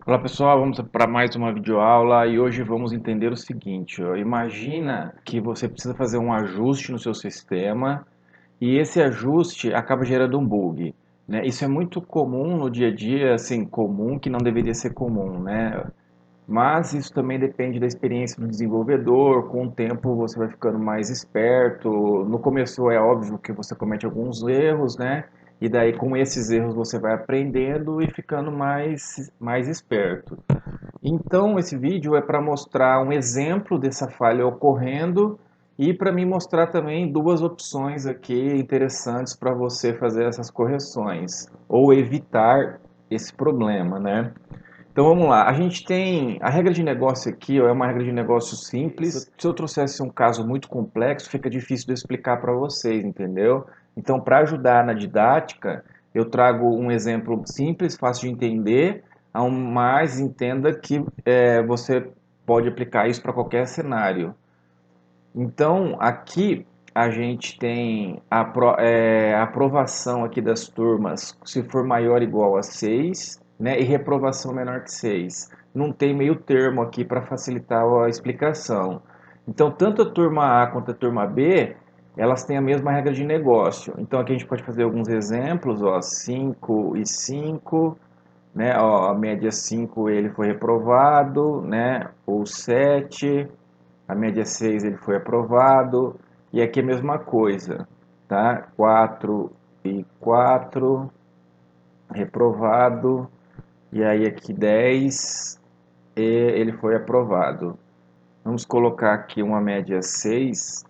Olá pessoal, vamos para mais uma videoaula e hoje vamos entender o seguinte, ó. Imagina que você precisa fazer um ajuste no seu sistema e esse ajuste acaba gerando um bug, né? Isso é muito comum no dia a dia, assim, comum que não deveria ser comum, né? Mas isso também depende da experiência do desenvolvedor, com o tempo você vai ficando mais esperto. No começo é óbvio que você comete alguns erros, né? E daí com esses erros você vai aprendendo e ficando mais esperto. Então, esse vídeo é para mostrar um exemplo dessa falha ocorrendo e para me mostrar também duas opções aqui interessantes para você fazer essas correções ou evitar esse problema, né? Então vamos lá, a gente tem a regra de negócio aqui, ó, é uma regra de negócio simples. Se eu trouxesse um caso muito complexo, fica difícil de explicar para vocês, entendeu? Então, para ajudar na didática, eu trago um exemplo simples, fácil de entender, mas entenda que você pode aplicar isso para qualquer cenário. Então, aqui a gente tem a aprovação aqui das turmas se for maior ou igual a 6, né, e reprovação menor que 6. Não tem meio termo aqui para facilitar a explicação. Então, tanto a turma A quanto a turma B, elas têm a mesma regra de negócio. Então, aqui a gente pode fazer alguns exemplos, ó, 5 e 5, né, ó, a média 5 ele foi reprovado, né, ou 7, a média 6 ele foi aprovado, e aqui é a mesma coisa, tá? 4 e 4 reprovado, e aí aqui 10 e ele foi aprovado. Vamos colocar aqui uma média 6,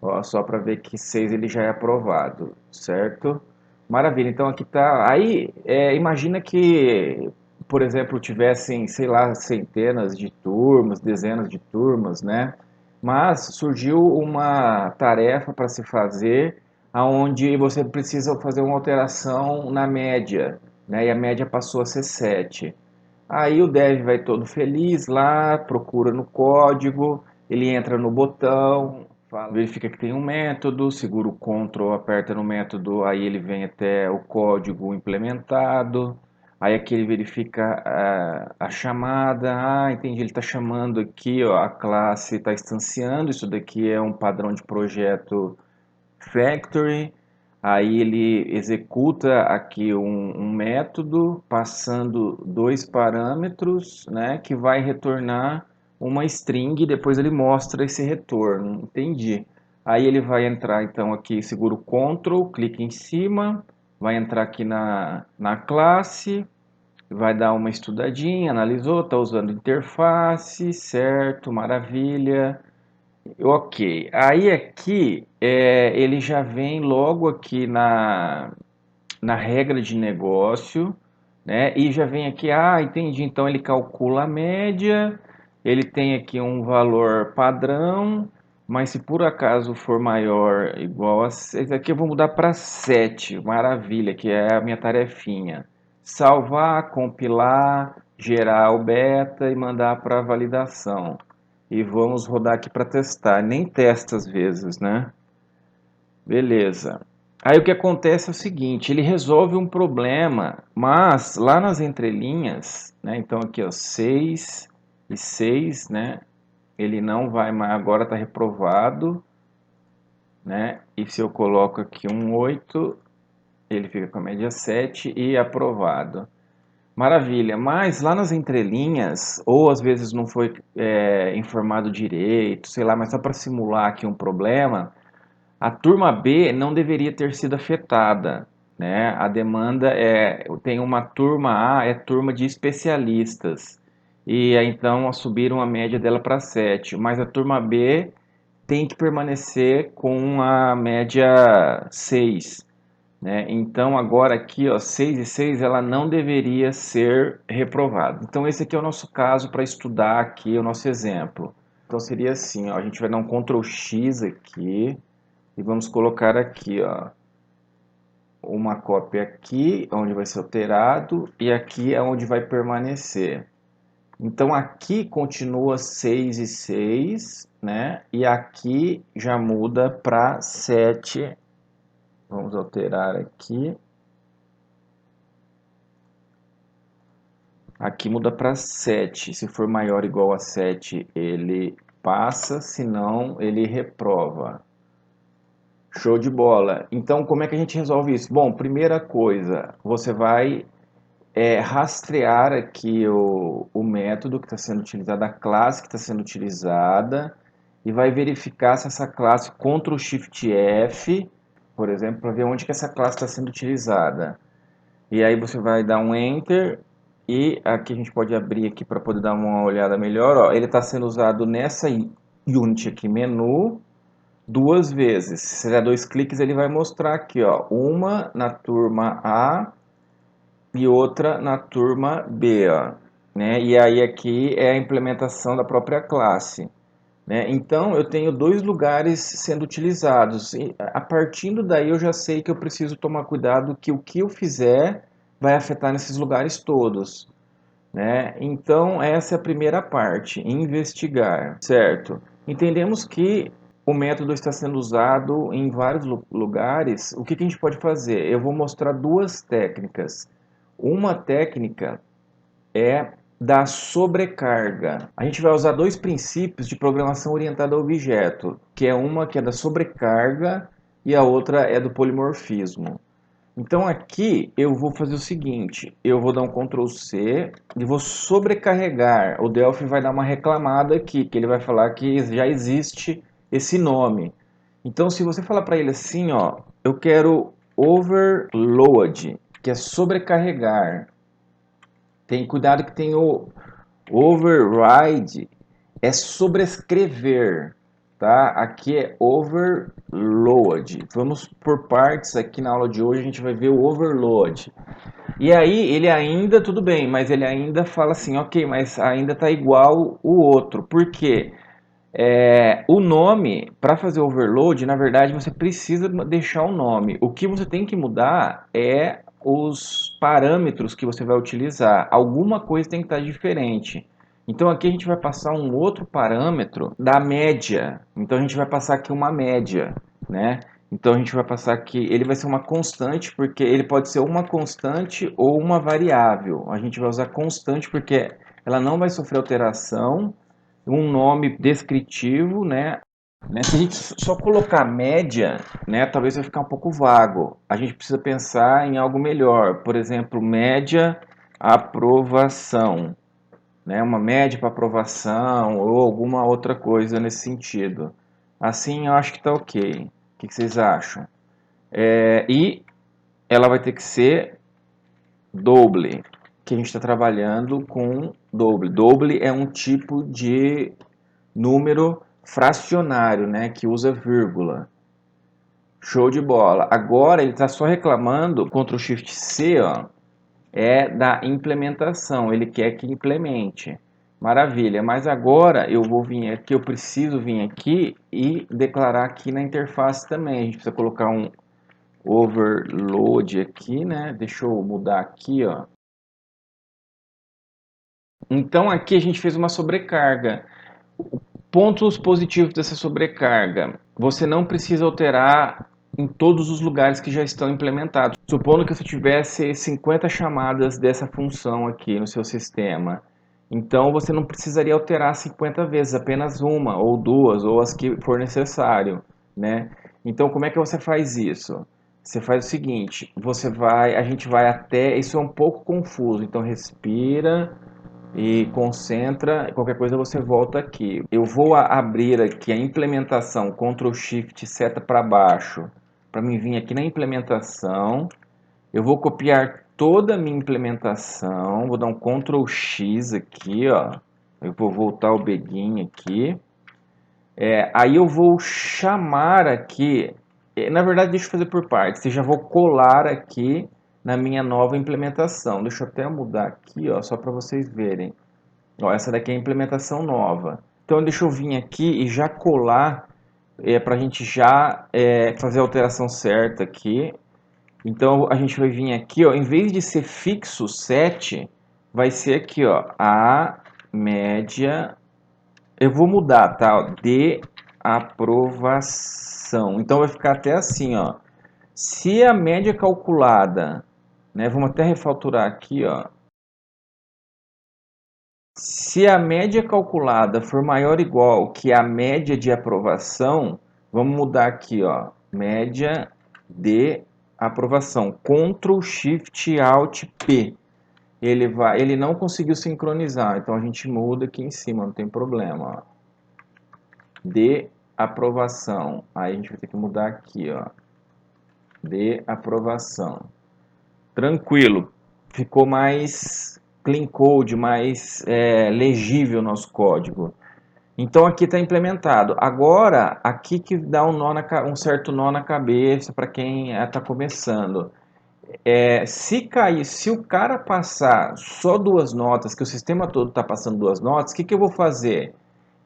ó, só para ver que 6 ele já é aprovado, certo? Maravilha, então aqui tá. Aí, imagina que, por exemplo, tivessem, sei lá, centenas de turmas, dezenas de turmas, né? Mas surgiu uma tarefa para se fazer, aonde você precisa fazer uma alteração na média, né? E a média passou a ser 7. Aí o dev vai todo feliz lá, procura no código, ele entra no botão, verifica que tem um método, segura o Ctrl, aperta no método, aí ele vem até o código implementado, aí aqui ele verifica a chamada, entendi, ele está chamando aqui, ó, a classe está instanciando, isso daqui é um padrão de projeto factory, aí ele executa aqui um método passando dois parâmetros, né, que vai retornar uma string e depois ele mostra esse retorno, entendi. Aí ele vai entrar então aqui, segura o Ctrl, clica em cima, vai entrar aqui na classe, vai dar uma estudadinha, analisou, está usando interface, certo, maravilha. Ok, aí aqui ele já vem logo aqui na regra de negócio, né? E já vem aqui, entendi, então ele calcula a média, ele tem aqui um valor padrão, mas se por acaso for maior igual a 6, aqui eu vou mudar para 7, maravilha, que é a minha tarefinha. Salvar, compilar, gerar o beta e mandar para validação. E vamos rodar aqui para testar. Nem testa às vezes, né? Beleza. Aí o que acontece é o seguinte, ele resolve um problema, mas lá nas entrelinhas, né? Então aqui ó, 6 e 6, né? Ele não vai mais, agora está reprovado, né? E se eu coloco aqui um 8, ele fica com a média 7 e aprovado. Maravilha, mas lá nas entrelinhas, ou às vezes não foi informado direito, sei lá, mas só para simular aqui um problema, a turma B não deveria ter sido afetada, né? A demanda tem uma turma A, é turma de especialistas, e aí, então subiram a média dela para 7, mas a turma B tem que permanecer com a média 6, né? Então agora aqui, ó, 6 e 6, ela não deveria ser reprovada. Então esse aqui é o nosso caso para estudar aqui o nosso exemplo. Então seria assim, ó, a gente vai dar um Ctrl X aqui e vamos colocar aqui, ó, uma cópia aqui, onde vai ser alterado, e aqui é onde vai permanecer. Então aqui continua 6 e 6, né? E aqui já muda para 7. Vamos alterar aqui. Aqui muda para 7. Se for maior ou igual a 7, ele passa, se não, ele reprova. Show de bola. Então, como é que a gente resolve isso? Bom, primeira coisa, você vai rastrear aqui o método que está sendo utilizado, a classe que está sendo utilizada, e vai verificar se essa classe Ctrl Shift F, por exemplo, para ver onde que essa classe está sendo utilizada. E aí você vai dar um Enter, e aqui a gente pode abrir aqui para poder dar uma olhada melhor. Ó, ele está sendo usado nessa Unity aqui, menu, duas vezes. Se der dois cliques, ele vai mostrar aqui, ó, uma na turma A e outra na turma B, ó, né? E aí aqui é a implementação da própria classe, né? Então eu tenho dois lugares sendo utilizados. E a partir daí eu já sei que eu preciso tomar cuidado que o que eu fizer vai afetar nesses lugares todos, né? Então essa é a primeira parte, investigar, certo? Entendemos que o método está sendo usado em vários lugares. O que a gente pode fazer? Eu vou mostrar duas técnicas. Uma técnica é da sobrecarga. A gente vai usar dois princípios de programação orientada a objeto, que é uma que é da sobrecarga e a outra é do polimorfismo. Então aqui eu vou fazer o seguinte, eu vou dar um Ctrl C e vou sobrecarregar. O Delphi vai dar uma reclamada aqui, que ele vai falar que já existe esse nome. Então se você falar para ele assim, ó, eu quero overload, que é sobrecarregar. Tem cuidado que tem o override, é sobrescrever, tá? Aqui é overload. Vamos por partes aqui na aula de hoje, a gente vai ver o overload. E aí ele ainda, tudo bem, mas ele ainda fala assim, ok, mas ainda tá igual o outro. Por quê? O nome, para fazer overload, na verdade você precisa deixar o nome. O que você tem que mudar é os parâmetros que você vai utilizar. Alguma coisa tem que estar diferente. Então aqui a gente vai passar um outro parâmetro da média. Então a gente vai passar aqui uma média, né? Então a gente vai passar aqui, ele vai ser uma constante porque ele pode ser uma constante ou uma variável. A gente vai usar constante porque ela não vai sofrer alteração, um nome descritivo, né? Se a gente só colocar média, né, talvez vai ficar um pouco vago. A gente precisa pensar em algo melhor. Por exemplo, média aprovação, né? Uma média para aprovação ou alguma outra coisa nesse sentido. Assim eu acho que está ok. O que vocês acham? E ela vai ter que ser doble, que a gente está trabalhando com doble. Doble é um tipo de número fracionário, né, que usa vírgula. Show de bola. Agora ele está só reclamando, Ctrl Shift C, ó, é da implementação. Ele quer que implemente. Maravilha. Mas agora eu vou vir aqui, eu preciso vir aqui e declarar aqui na interface também. A gente precisa colocar um overload aqui, né? Deixa eu mudar aqui, ó. Então aqui a gente fez uma sobrecarga. Pontos positivos dessa sobrecarga. Você não precisa alterar em todos os lugares que já estão implementados. Supondo que você tivesse 50 chamadas dessa função aqui no seu sistema. Então você não precisaria alterar 50 vezes, apenas uma ou duas, ou as que for necessário, né? Então como é que você faz isso? Você faz o seguinte, a gente vai até, isso é um pouco confuso, então respira e concentra, qualquer coisa você volta aqui. Eu vou abrir aqui a implementação, Ctrl Shift seta para baixo, para mim vir aqui na implementação. Eu vou copiar toda a minha implementação, vou dar um Ctrl X aqui, ó. Eu vou voltar o begin aqui. Aí eu vou chamar aqui, na verdade deixa eu fazer por partes, eu já vou colar aqui na minha nova implementação. Deixa eu até mudar aqui, ó, só para vocês verem. Ó, essa daqui é a implementação nova. Então deixa eu vir aqui e já colar para a gente já fazer a alteração certa aqui. Então a gente vai vir aqui, ó, em vez de ser fixo 7, vai ser aqui, ó, a média. Eu vou mudar, tá? Ó, de aprovação. Então vai ficar até assim, ó. Se a média calculada, né? Vamos até refaturar aqui, ó. Se a média calculada for maior ou igual que a média de aprovação, vamos mudar aqui, ó, média de aprovação, Ctrl Shift Alt P. Ele não conseguiu sincronizar, então a gente muda aqui em cima, não tem problema, ó. De aprovação. Aí a gente vai ter que mudar aqui, ó. De aprovação. Tranquilo. Ficou mais clean code, mais legível o nosso código. Então aqui está implementado. Agora, aqui que dá um certo nó na cabeça para quem está começando. Se o cara passar só 2 notas, que o sistema todo está passando 2 notas, o que eu vou fazer?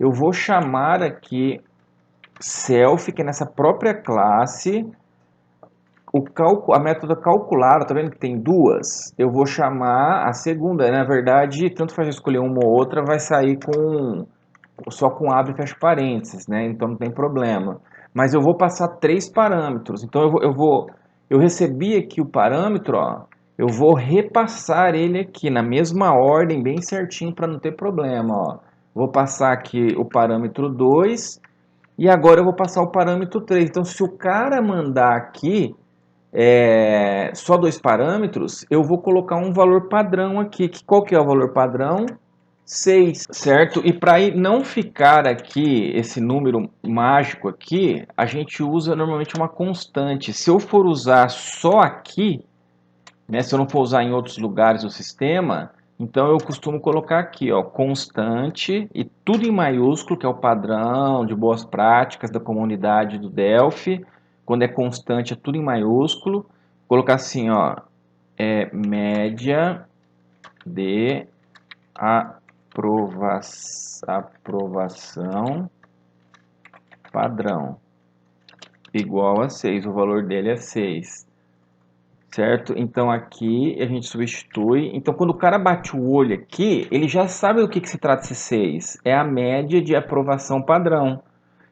Eu vou chamar aqui self, que é nessa própria classe, a método calcular, tá vendo que tem duas? Eu vou chamar a segunda, na verdade, tanto faz escolher uma ou outra, vai sair só com abre e fecha parênteses, né? Então não tem problema. Mas eu vou passar 3 parâmetros, então eu recebi aqui o parâmetro, ó, eu vou repassar ele aqui na mesma ordem, bem certinho, para não ter problema, ó. Vou passar aqui o parâmetro 2 e agora eu vou passar o parâmetro 3. Então, se o cara mandar aqui só 2 parâmetros, eu vou colocar um valor padrão aqui. Qual que é o valor padrão? 6, certo? E para não ficar aqui esse número mágico aqui, a gente usa normalmente uma constante. Se eu for usar só aqui, né, se eu não for usar em outros lugares do sistema, então eu costumo colocar aqui, ó, constante e tudo em maiúsculo, que é o padrão de boas práticas da comunidade do Delphi. Quando é constante é tudo em maiúsculo. Colocar assim, ó, média de aprovação padrão igual a 6. O valor dele é 6. Certo? Então aqui a gente substitui. Então quando o cara bate o olho aqui, ele já sabe do que se trata esse 6. É a média de aprovação padrão.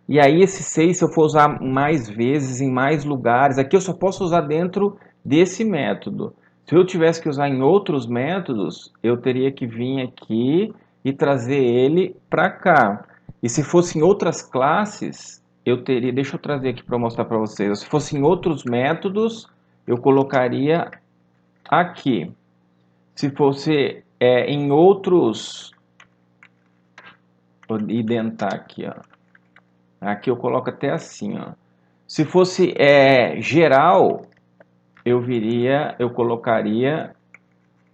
E aí esse 6, se eu for usar mais vezes, em mais lugares, aqui eu só posso usar dentro desse método. Se eu tivesse que usar em outros métodos, eu teria que vir aqui e trazer ele para cá. E se fosse em outras classes, eu teria... Deixa eu trazer aqui para mostrar para vocês. Se fosse em outros métodos, eu colocaria aqui. Se fosse em outros... Vou identar aqui, ó. Aqui eu coloco até assim, ó. Se fosse geral, eu colocaria...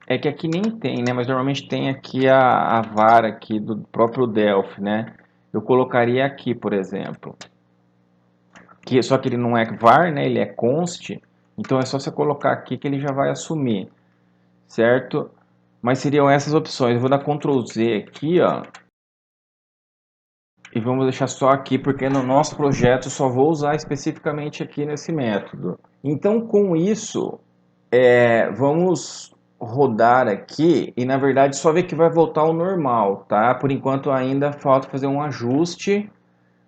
É que aqui nem tem, né? Mas normalmente tem aqui a var aqui do próprio Delphi, né? Eu colocaria aqui, por exemplo. Só que ele não é var, né? Ele é const. Então é só você colocar aqui que ele já vai assumir, certo? Mas seriam essas opções. Eu vou dar Ctrl Z aqui, ó. E vamos deixar só aqui, porque no nosso projeto só vou usar especificamente aqui nesse método. Então, com isso, vamos rodar aqui e, na verdade, só ver que vai voltar ao normal, tá? Por enquanto, ainda falta fazer um ajuste,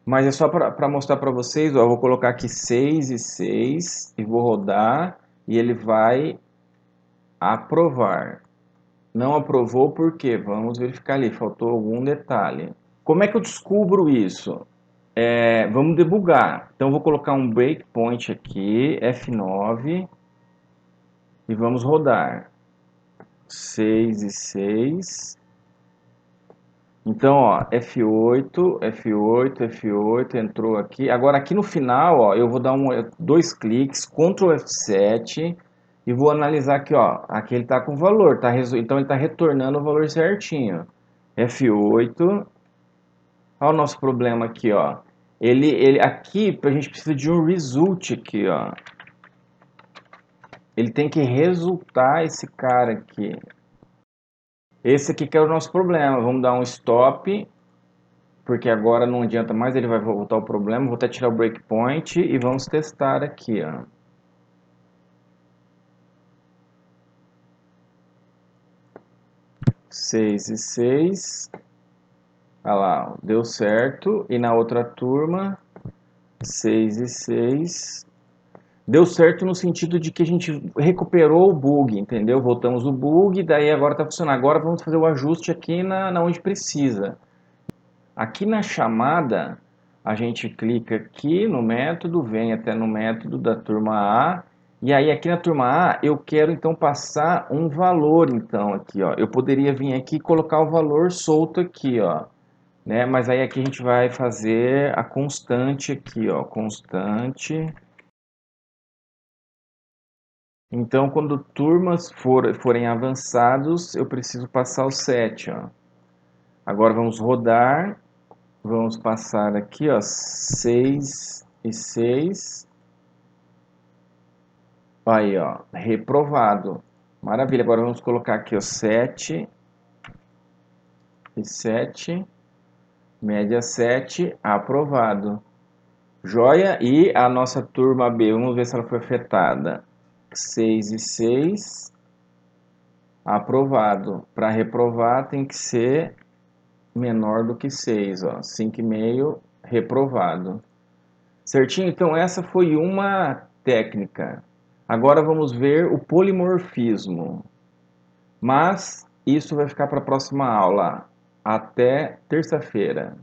mas é só para mostrar para vocês, ó, eu vou colocar aqui 6 e 6 e vou rodar e ele vai aprovar. Não aprovou por quê? Vamos verificar ali, faltou algum detalhe. Como é que eu descubro isso? Vamos debugar. Então, eu vou colocar um breakpoint aqui, F9, e vamos rodar. 6 e 6. Então, ó, F8, F8, F8, entrou aqui. Agora, aqui no final, ó, eu vou dar 2 cliques, Ctrl F7, e vou analisar aqui, ó. Aqui ele está com valor, tá? Então ele está retornando o valor certinho. F8. Olha o nosso problema aqui, ó. Aqui, a gente precisa de um result aqui, ó. Ele tem que resultar esse cara aqui. Esse aqui que é o nosso problema. Vamos dar um stop, porque agora não adianta mais, ele vai voltar o problema. Vou até tirar o breakpoint e vamos testar aqui, ó. Seis e 6. Olha lá, deu certo. E na outra turma, 6 e 6. Deu certo no sentido de que a gente recuperou o bug, entendeu? Voltamos o bug, daí agora está funcionando. Agora vamos fazer o ajuste aqui na onde precisa. Aqui na chamada, a gente clica aqui no método, vem até no método da turma A, e aí aqui na turma A eu quero então passar um valor então aqui, ó. Eu poderia vir aqui e colocar o valor solto aqui, ó, né? Mas aí aqui a gente vai fazer a constante aqui, ó, constante. Então, quando turmas forem avançados, eu preciso passar o 7, ó. Agora vamos rodar. Vamos passar aqui, ó, 6 e 6. Aí, ó, reprovado. Maravilha. Agora vamos colocar aqui, ó, 7 e 7. Média 7, aprovado. Joia. E a nossa turma B, vamos ver se ela foi afetada. 6 e 6, aprovado. Para reprovar tem que ser menor do que 6, ó. 5,5, reprovado. Certinho? Então essa foi uma técnica. Agora vamos ver o polimorfismo. Mas isso vai ficar para a próxima aula. Até terça-feira.